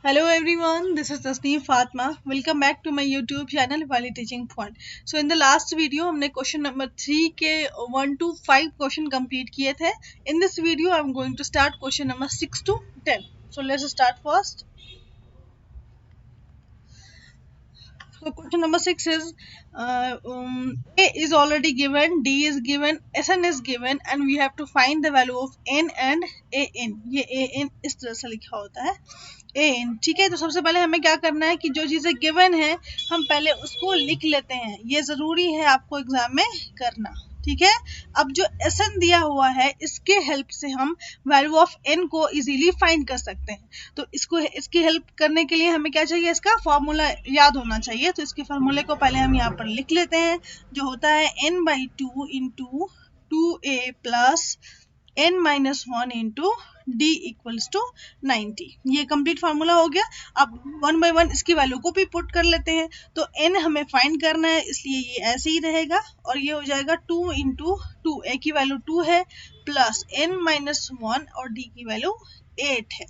Hello everyone, this is Tasneem Fatma. Welcome back to my YouTube channel Valley Teaching Point. So in the last video हमने question number 3 के 1 to 5 question complete किए थे. In this video I'm going to start question number 6 to 10. So let's start first. So question number 6 is A is already given, D is given, Sn is given and we have to find the value of n and an. ये an इस तरह से लिखा होता है an. ठीक है, तो सबसे पहले हमें क्या करना है कि जो चीज़ें गिवन है हम पहले उसको लिख लेते हैं. ये ज़रूरी है आपको एग्जाम में करना. ठीक है, अब जो Sn दिया हुआ है इसके हेल्प से हम वैल्यू ऑफ n को इजीली फाइंड कर सकते हैं. तो इसकी हेल्प करने के लिए हमें क्या चाहिए, इसका फॉर्मूला याद होना चाहिए. तो इसके फॉर्मूले को पहले हम यहाँ पर लिख लेते हैं, जो होता है n/2 into 2a plus n-1 into d equals to 90. ये कंप्लीट फार्मूला हो गया. अब 1 by 1 इसकी वैल्यू को भी पुट कर लेते हैं. तो n हमें फाइंड करना है, इसलिए ये ऐसे ही रहेगा और ये हो जाएगा 2 इंटू 2. a की वैल्यू 2 है प्लस n-1 और d की वैल्यू 8 है.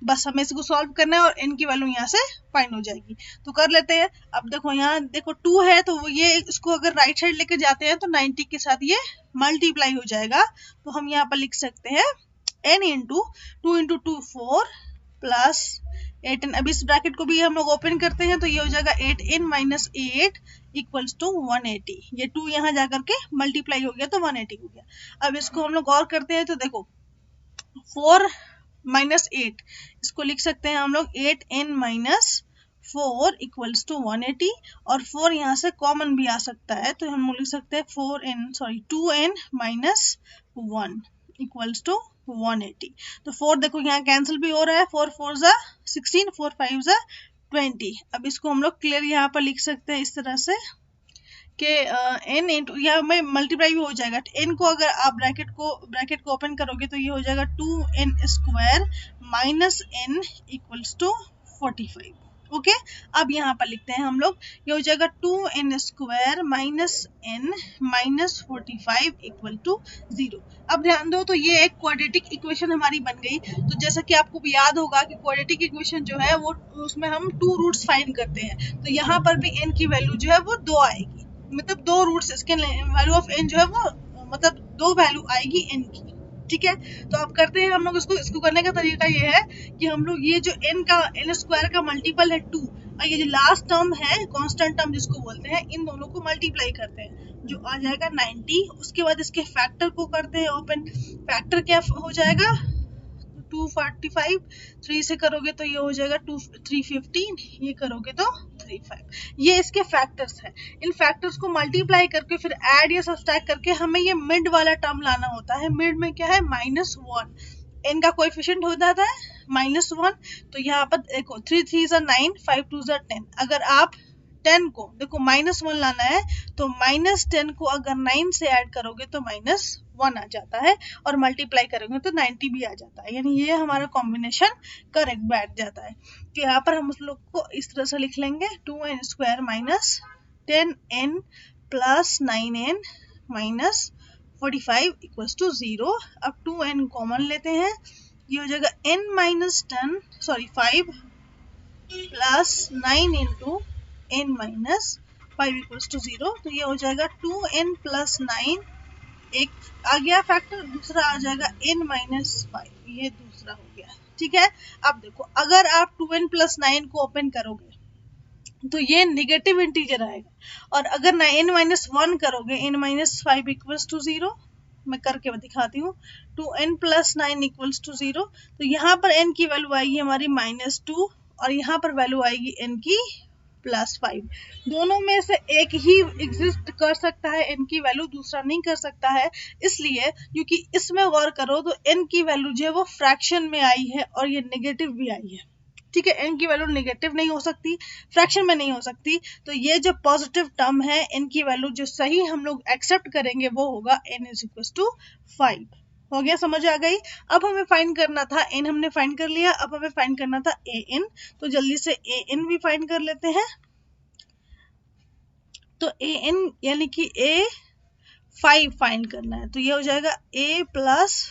बस हमें इसको सॉल्व करना है और n की वैल्यू यहाँ से फाइंड हो जाएगी. तो कर लेते हैं. अब देखो यहाँ देखो 2 है तो ये इसको अगर राइट साइड लेके जाते हैं तो 90 के साथ ये मल्टीप्लाई हो जाएगा. तो हम यहाँ पर लिख सकते हैं n into 2 into 2 4 plus 8n. अब इस ब्रैकेट को भी हम लोग ओपन करते हैं तो ये हो जाएगा 8n माइनस 8 इक्वल्स टू 180. ये 2 यहाँ जाकर के मल्टीप्लाई हो गया तो 180 हो गया. अब इसको हम लोग और करते हैं तो देखो 4 माइनस 8 इसको लिख सकते हैं हम लोग 8n माइनस 4 इक्वल्स टू 180 और 4 यहाँ से कॉमन भी आ सकता है तो हम लिख सकते हैं 2n माइनस 1 इक्वल्स टू 180. तो 4 देखो यहाँ कैंसिल भी हो रहा है. 4 4 जा 16, 4 5 जा 20. अब इसको हम लोग क्लियर यहाँ पर लिख सकते हैं इस तरह से कि n इंटू यहाँ में मल्टीप्लाई भी हो जाएगा. n को अगर आप ब्रैकेट को ओपन करोगे तो ये हो जाएगा 2n square minus n equals to 45. Okay, अब यहाँ पर लिखते हैं हम लोग, ये हो जाएगा 2n square minus n minus 45 equal to 0. अब ध्यान दो, तो ये एक क्वाड्रेटिक इक्वेशन हमारी बन गई. तो जैसा कि आपको याद होगा कि क्वाड्रेटिक इक्वेशन जो है वो उसमें हम 2 रूट्स फाइंड करते हैं. तो यहाँ पर भी n की वैल्यू जो है वो 2 आएगी, मतलब 2 रूट्स. इसके वैल्यू ऑफ n जो है वो मतलब 2 वैल्यू आएगी n की. ठीक है, तो अब करते हैं हम लोग इसको करने का तरीका ये है कि हम लोग ये जो n स्क्वायर का मल्टीपल है 2 और ये जो लास्ट टर्म है कांस्टेंट टर्म जिसको बोलते हैं, इन दोनों को मल्टीप्लाई करते हैं जो आ जाएगा 90. उसके बाद इसके फैक्टर को करते हैं ओपन. फैक्टर क्या हो जाएगा 245. 3 से करोगे तो ये हो जाएगा 315. ये करोगे तो 35. ये इसके फैक्टर्स हैं. इन फैक्टर्स को मल्टीप्लाई करके फिर ऐड या सब्सट्रैक्ट करके हमें ये मिड वाला टर्म लाना होता है. मिड में क्या है -1. n का कोएफिशिएंट होता है -1. तो यहाँ पर देखो 3 3 जा 9, 5 2 जा 10. अगर आप 10 को देखो -1 लाना है तो -10 को अगर 9 से ऐड करोगे तो -1 आ जाता है और मल्टीप्लाई करोगे तो 90 भी आ जाता है. यानी ये हमारा कॉम्बिनेशन करेक्ट बैठ जाता है. तो यहाँ पर हम उस लोग को इस तरह से लिख लेंगे 2n square minus 10n plus 9n minus 45 equals to 0. अब 2n कॉमन लेते हैं, ये हो जाएगा n minus 5 plus 9 into n minus 5 equals to 0. तो ये हो जाएगा 2n प्लस 9, एक आ गया फैक्टर, दूसरा आ जाएगा n माइनस 5. ये दूसरा हो गया. ठीक है, अब देखो अगर आप 2n प्लस 9 को ओपन करोगे तो ये नेगेटिव इंटीजर आएगा और अगर n माइनस 1 करोगे n माइनस 5 इक्वल्स टू 0. मैं करके दिखाती हूँ. 2n plus 9 equals to 0. तो यहाँ पर n की वैल्यू आएगी हमारी -2 और यहाँ पर वैल्यू आएगी n की +5. दोनों में से एक ही एग्जिस्ट कर सकता है, n की वैल्यू दूसरा नहीं कर सकता है. इसलिए क्योंकि इसमें गौर करो तो n की वैल्यू जो है वो फ्रैक्शन में आई है और ये नेगेटिव भी आई है. ठीक है, n की वैल्यू नेगेटिव नहीं हो सकती, फ्रैक्शन में नहीं हो सकती. तो ये जो पॉजिटिव टर्म है n की वैल्यू जो सही हम लोग एक्सेप्ट करेंगे वो होगा n = 5. हो गया, समझ आ गई. अब हमें फाइंड करना था n, हमने फाइंड कर लिया. अब हमें फाइंड करना था an, तो जल्दी से an भी फाइंड कर लेते हैं. तो an यानी कि a5 फाइंड करना है. तो ये हो जाएगा a plus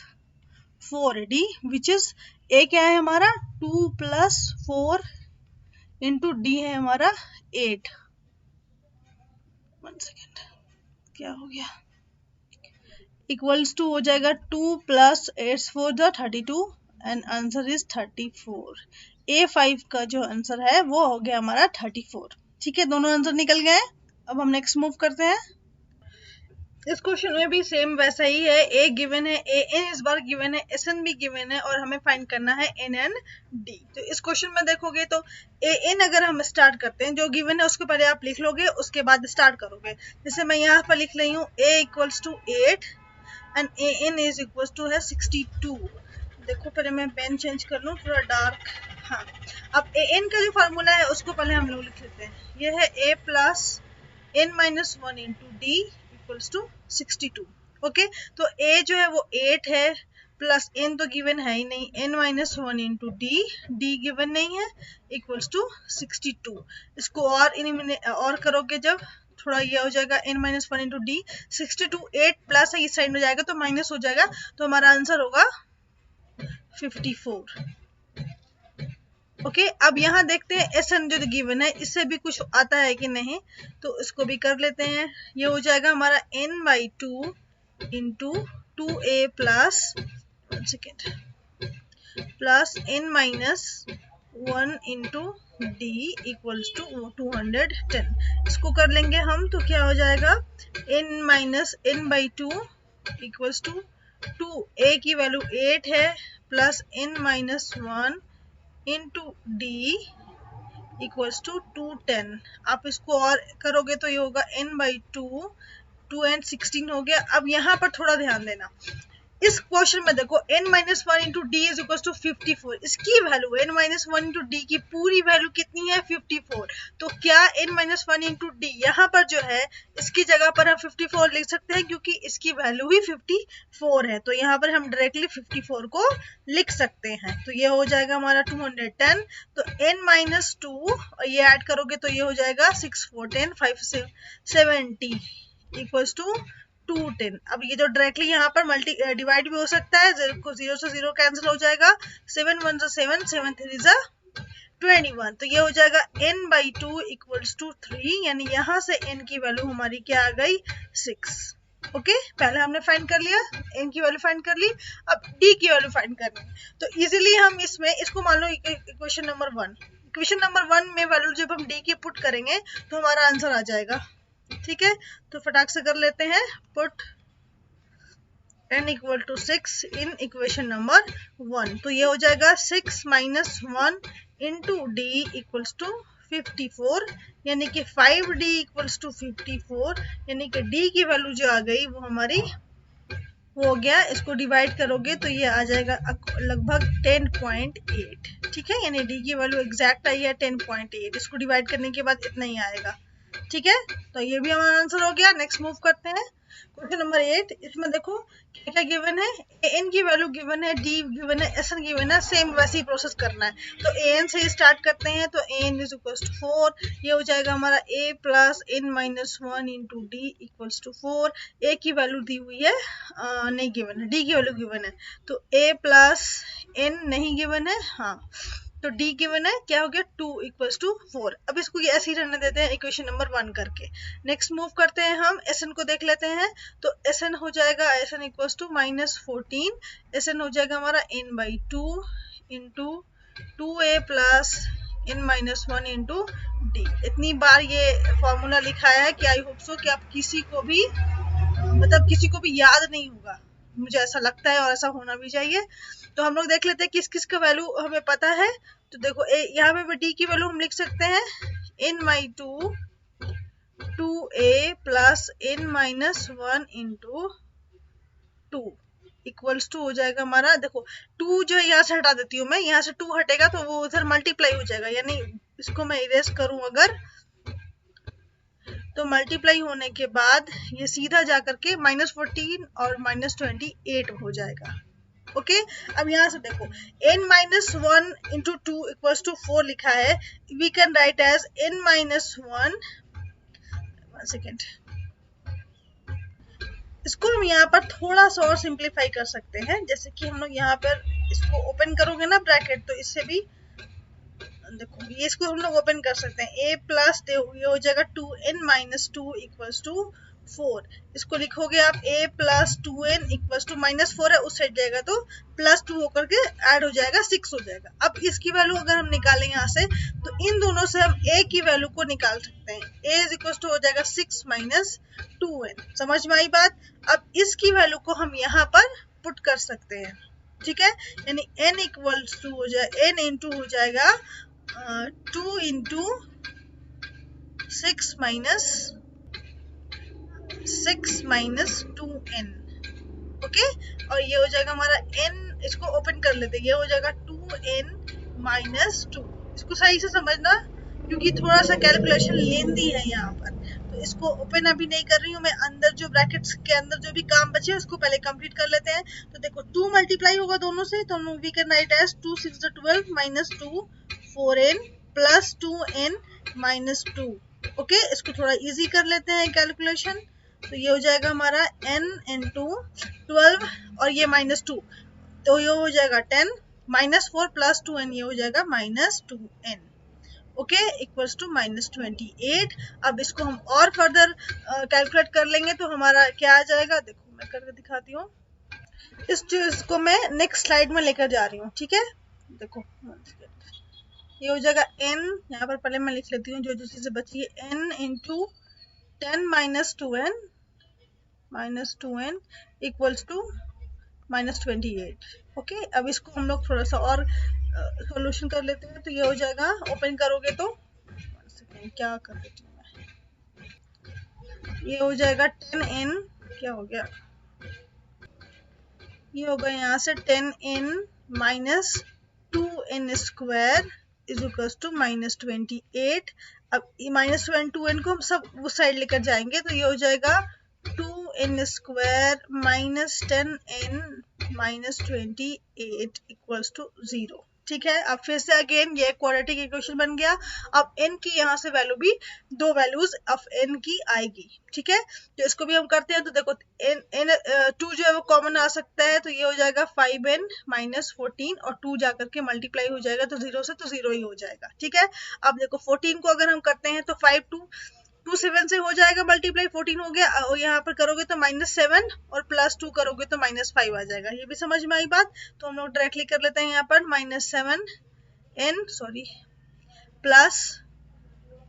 4d which is a क्या है हमारा 2 + 4 इंटू डी है हमारा 8। 1 सेकेंड, क्या हो गया, इक्वल्स टू हो जाएगा 2 + 8 4 32 एंड आंसर इज 34। A5 का जो आंसर है वो हो गया हमारा 34। ठीक है, दोनों आंसर निकल गए। अब हम नेक्स्ट मूव करते हैं। इस क्वेश्चन में भी सेम वैसा ही है, ए गिवन है, ए एन इस बार गिवन है, एस एन भी गिवन है और हमें फाइंड करना है एन एन डी। तो इस क्वेश्चन में देखोगे तो ए एन अगर हम स्टार्ट करते हैं, जो गिवन है उसको पहले आप लिख लोगे, उसके बाद स्टार्ट करोगे। जैसे मैं यहाँ पर लिख रही हूँ a equals to 8 and a n is equals to है 62। देखो पहले मैं पेन चेंज कर लूँ थोड़ा डार्क। हाँ, अब ए एन का जो फार्मूला है उसको पहले हम लोग लिख लेते हैं। ये है a plus n - 1 into D equals to 62। Okay, तो a जो है वो 8 है प्लस n तो गिवन है ही नहीं, n - 1 इंटू डी गिवन नहीं है, इक्वल्स टू 62। इसको और करोगे जब थोड़ा ये हो जाएगा n - 1 इंटू डी 62, 8 प्लस है इस साइड में जाएगा तो माइनस हो जाएगा, तो हमारा आंसर होगा 54। ओके, अब यहाँ देखते हैं एस एन जो गिवन है इससे भी कुछ आता है कि नहीं, तो इसको भी कर लेते हैं। ये हो जाएगा हमारा n/2 into 2a plus 1 second plus n - 1 into D equals to 210। इसको कर लेंगे हम तो क्या हो जाएगा n/2 इक्वल्स टू 2a की वैल्यू 8 है plus n - 1 into D equals to 210। आप इसको और करोगे तो ये होगा n/2, 2 and 16 हो गया। अब यहाँ पर थोड़ा ध्यान देना, इस क्वेश्चन में देखो n - 1 into D is equal to 54। इसकी वैल्यू n - 1 इंटू डी की पूरी वैल्यू कितनी है 54। तो क्या n - 1 इंटू डी यहाँ पर जो है इसकी जगह पर हम 54 लिख सकते हैं क्योंकि इसकी वैल्यू ही 54 है, तो यहाँ पर हम डायरेक्टली 54 को लिख सकते हैं। तो ये हो जाएगा हमारा 210। तो n - 2 और ये ऐड करोगे तो ये हो जाएगा 6 4 10 5 70 इक्वल्स टू 210। अब ये जो डायरेक्टली यहाँ पर डिवाइड भी हो सकता है, 0 से 0 कैंसिल हो जाएगा, 7 1 7 7 3 21। तो ये हो जाएगा n/2 इक्वल्स टू 3, यानी यहाँ से n की वैल्यू हमारी क्या आ गई 6। ओके, पहले हमने फाइंड कर लिया, n की वैल्यू फाइंड कर ली, अब d की वैल्यू फाइंड करनी है। तो इजीली हम इसमें इसको मान लो इक्वेशन नंबर 1, इक्वेशन नंबर 1 में वैल्यू जब हम d की पुट करेंगे तो हमारा आंसर आ जाएगा। ठीक है, तो फटाक से कर लेते हैं, put n equal to 6 in equation number 1। तो ये हो जाएगा 6 - 1 इंटू डी इक्वल्स टू 54, यानी कि 5d इक्वल्स टू 54, यानी कि d की वैल्यू जो आ गई वो हमारी हो गया। इसको डिवाइड करोगे तो ये आ जाएगा लगभग 10.8। ठीक है, यानी d की वैल्यू एग्जैक्ट आई है 10.8। इसको डिवाइड करने के बाद इतना ही आएगा। ठीक है, तो ये भी हमारा आंसर हो गया। नेक्स्ट मूव करते हैं क्वेश्चन नंबर 8। इसमें देखो क्या क्या गिवन है, एन की वैल्यू गिवन है, डी गिवन है, एस एन गिवन है, सेम वैसे ही प्रोसेस करना है। तो ए एन से ही स्टार्ट करते हैं, तो a n is equals to 4, ये हो जाएगा हमारा a plus n - 1 into D equals to 4। A की वैल्यू दी हुई है नहीं गिवन है, डी की वैल्यू गिवन है, तो ए प्लस n नहीं गिवन है, हाँ तो d गिवन है, क्या हो गया 2 इक्वल्स टू 4। अब इसको ये ऐसे ही रहने देते हैं इक्वेशन नंबर 1 करके। नेक्स्ट मूव करते हैं हम, एस एन को देख लेते हैं। तो एस एन हो जाएगा S N equals to -14, S N हो जाएगा हमारा n/2 into 2a plus n - 1 into D. इतनी बार ये फॉर्मूला लिखाया है कि आई होप सो कि आप किसी को भी किसी को भी याद नहीं होगा, मुझे ऐसा लगता है और ऐसा होना भी चाहिए। तो हम लोग देख लेते हैं किस किस का वैल्यू हमें पता है। तो देखो यहाँ पे डी की वैल्यू हम लिख सकते हैं n/2 2a plus n - 1 into 2 equals to हो जाएगा हमारा, देखो 2 जो है यहाँ से हटा देती हूँ मैं, यहाँ से 2 हटेगा तो वो उधर मल्टीप्लाई हो जाएगा, यानी इसको मैं इरेज करूं अगर तो मल्टीप्लाई होने के बाद ये सीधा जाकर के -14 और -28 हो जाएगा। ओके, अब यहाँ से देखो n - 1 इंटू 2 इक्वल्स टू 4 लिखा है, we can write as n - 1 second. इसको हम यहाँ पर थोड़ा सा और सिंप्लीफाई कर सकते हैं, जैसे कि हम लोग यहाँ पर इसको ओपन करोगे ना ब्रैकेट, तो इससे भी देखो ये इसको हम लोग ओपन कर सकते हैं। a प्लस ये हो जाएगा 2n माइनस 2 इक्वल्स टू 4। इसको लिखोगे आप a plus 2n equals to -4 है, उस साइड जाएगा तो +2 होकर के ऐड हो जाएगा 6 हो जाएगा। अब इसकी वैल्यू अगर हम निकालें यहाँ से, तो इन दोनों से हम a की वैल्यू को निकाल सकते हैं। a इज इक्वल्स टू हो जाएगा 6 माइनस 2n। समझ में आई बात? अब इसकी वैल्यू को हम यहाँ पर पुट कर सकते हैं, ठीक है। यानी n इक्वल्स टू हो जाए n इंटू हो जाएगा 2 इंटू 6 माइनस 2n। ओके, और ये हो जाएगा हमारा n, इसको ओपन कर लेते हैं, ये हो जाएगा 2n माइनस 2। इसको सही से समझना क्योंकि थोड़ा सा कैलकुलेशन लेंदी है यहाँ पर। तो इसको ओपन अभी नहीं कर रही हूँ मैं, अंदर जो ब्रैकेट्स के अंदर जो भी काम बचे उसको पहले कंप्लीट कर लेते हैं। तो देखो 2 मल्टीप्लाई होगा दोनों से, तो we can write as 2 6 12 minus 2 4n plus 2n minus 2। Okay, इसको थोड़ा इजी कर लेते हैं कैलकुलेशन। तो ये हो जाएगा हमारा n इंटू 12 और ये -2, तो ये हो जाएगा 10 -4 प्लस 2n, ये हो जाएगा -2n। Okay, equals to -28। अब इसको हम और फर्दर कैलकुलेट कर लेंगे तो हमारा क्या आ जाएगा, देखो मैं करके दिखाती हूँ। इस चीज को मैं नेक्स्ट स्लाइड में लेकर जा रही हूँ, ठीक है। देखो ये हो जाएगा n, यहाँ पर पहले मैं लिख लेती हूँ जो जो चीजें बची है, n into 10 minus 2n equals to -28। Okay, अब इसको हम लोग थोड़ा सा और सॉल्यूशन कर लेते हैं। तो ये हो जाएगा, ओपन करोगे तो क्या कर देती हूँ मैं, ये हो जाएगा 10n, क्या हो गया, ये होगा यहाँ से 10n minus 2n square is equals to -28। अब -2n को हम सब उस साइड लेकर जाएंगे, तो ये हो जाएगा 2n square minus 10n minus 28 equals to 0। ठीक है, अब फिर से अगेन ये क्वाड्रेटिक इक्वेशन बन गया। अब n की यहाँ से वैल्यू भी, दो वैल्यूज ऑफ n की आएगी, ठीक है। तो इसको भी हम करते हैं, तो देखो n 2 जो है वो कॉमन आ सकता है, तो ये हो जाएगा 5n माइनस 14 और 2 जाकर के मल्टीप्लाई हो जाएगा तो 0 से तो 0 ही हो जाएगा, ठीक है। अब देखो 14 को अगर हम करते हैं तो 2 7 से हो जाएगा मल्टीप्लाई, 14 हो गया, और यहाँ पर करोगे तो -7 और +2 करोगे तो -5 आ जाएगा। ये भी समझ में आई बात? तो हम लोग डायरेक्टली कर लेते हैं यहाँ पर -7n plus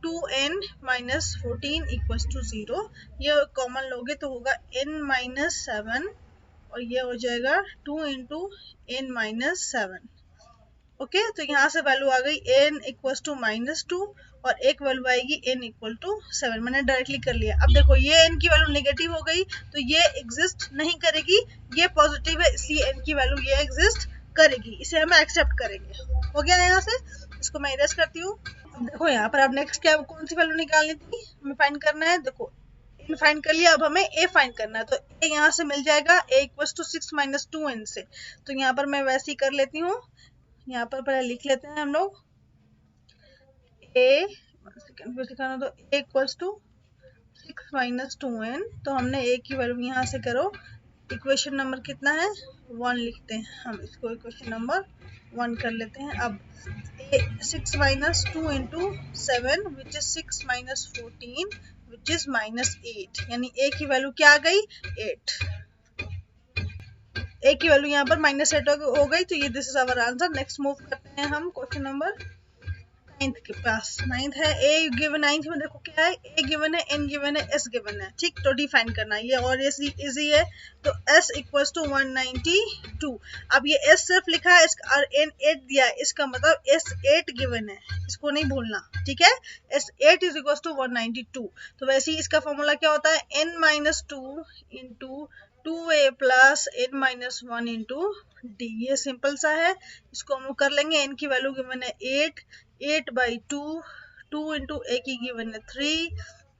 2n minus 14 equals to 0। ये कॉमन लोगे तो होगा n-7 और ये हो जाएगा 2 इंटू n-7। ओके, तो यहाँ से वैल्यू आ गई n इक्वल्स टू -2 और एक वैल्यू आएगी n इक्वल टू 7। मैंने डायरेक्टली कर लिया। अब देखो ये n की वैल्यू नेगेटिव हो गई तो ये एग्जिस्ट नहीं करेगी, ये पॉजिटिव है इसलिए n की वैल्यू ये एग्जिस्ट करेगी, इसे हम एक्सेप्ट करेंगे। हो गया ना यहाँ से, इसको मैं इरेज करती हूँ। देखो यहाँ पर अब नेक्स्ट क्या, कौन सी वैल्यू निकालनी थी, हमें फाइंड करना है। देखो n फाइंड कर लिया, अब हमें a फाइंड करना है, तो a यहाँ से मिल जाएगा a equals to 6 minus 2n से। तो यहाँ पर मैं वैसे ही कर लेती हूँ, यहाँ पर पहले लिख लेते हैं हम लोग a, तो a equals to 6 minus 2n। तो हमने a की वैल्यू यहाँ से करो, इक्वेशन नंबर कितना है 1 लिखते हैं हम, इसको इक्वेशन नंबर 1 कर लेते हैं। अब 6 minus 2 into 7 which is 6 minus 14 which is -8, यानी a की वैल्यू क्या आ गई 8। a की वैल्यू यहाँ पर -8 हो गई, तो ये this is our answer. Next move करते हैं हम क्वेश्चन नंबर 9th के पास। 9th है a गिवन, 9th में देखो क्या है, a गिवन है, n गिवन है, s गिवन है, ठीक। तो डिफाइन करना है, ये और इजी है। तो s इक्वल्स टू 192। अब ये s सिर्फ लिखा है और n 8 दिया है, इसका मतलब s 8 गिवन है, इसको नहीं भूलना, ठीक है। s 8 is equals to 192। तो वैसे ही इसका फॉर्मूला क्या होता है, n minus 2 into 2a plus n minus 1 into d। ये सिंपल सा है, इसको हम कर लेंगे। n की वैल्यू गिवन है 8 बाई 2 इंटू a की गिवन है 3,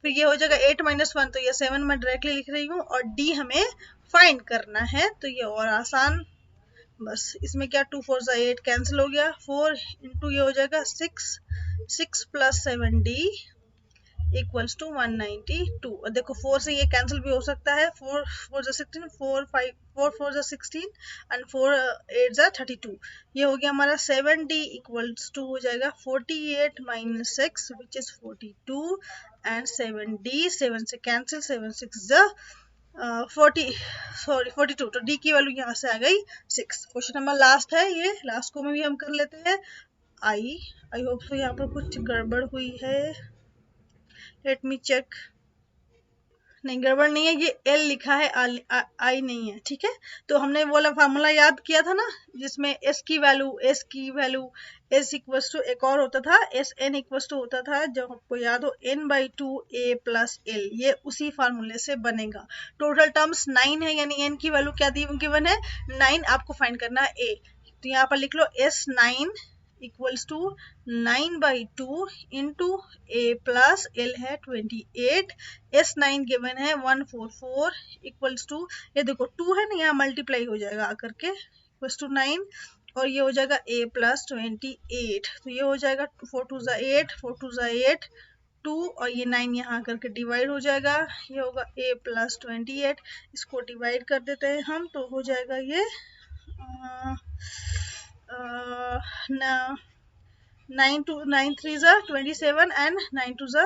फिर ये हो जाएगा 8 माइनस 1, तो ये 7 मैं डायरेक्टली लिख रही हूँ, और d हमें फाइंड करना है। तो ये और आसान, बस इसमें क्या 2 4 8 कैंसिल हो गया, 4 इंटू ये हो जाएगा 6 प्लस 7d इक्वल्स टू 192। और देखो 4 से ये कैंसिल भी हो सकता है, 4 4 जा 16, 4 5 4 4 जा 16 एंड 4 8 जा 32। ये हो गया हमारा 7D इक्वल्स टू हो जाएगा 48 minus 6 which is 42 and 7D 7 से कैंसिल, 7 6 जा 42। तो डी की वैल्यू यहाँ से आ गई 6। क्वेश्चन नंबर लास्ट है, ये लास्ट को में भी हम कर लेते हैं। आई होप सो यहाँ पर कुछ गड़बड़ हुई है, लेट मी चेक। नहीं, गड़बड़ नहीं है, ये एल लिखा है, आई नहीं है, ठीक है। तो हमने वो वाला फार्मूला याद किया था ना, जिसमें एस की वैल्यू एस इक्वल्स टू एक और होता था, एस एन इक्वल्स टू होता था, जब आपको याद हो n/2 a प्लस एल, ये उसी फार्मूले से बनेगा। टोटल टर्म्स 9 है, यानी n की वैल्यू क्या दी गिवन है 9, आपको फाइंड करना है a। तो यहाँ पर लिख लो S9 equals to 9/2 into A plus L है 28, S9 गिवन है 144 इक्वल्स टू, ये देखो 2 है ना, यहाँ मल्टीप्लाई हो जाएगा आकर के इक्वल्स टू 9, और ये हो जाएगा a प्लस 28। तो ये हो जाएगा 4 2 जा 8, 4 2 जा 8, 2 और ये 9 यहाँ करके डिवाइड हो जाएगा, ये होगा a प्लस 28। इसको डिवाइड कर देते हैं हम, तो हो जाएगा ये 9 3 जा 27 एंड 9 2 जा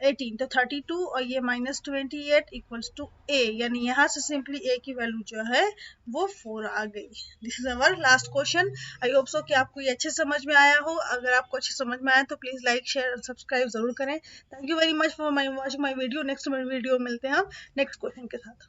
18, तो 32 और ये माइनस 28 इक्वल्स टू a, यानी यहाँ से सिंपली a की वैल्यू जो है वो 4 आ गई। This is our last question. I hope so कि आपको ये अच्छे समझ में आया हो। अगर आपको अच्छे समझ में आया तो प्लीज लाइक शेयर और सब्सक्राइब जरूर करें। Thank you very much for watching my video. Next video मिलते हैं हम नेक्स्ट क्वेश्चन के साथ।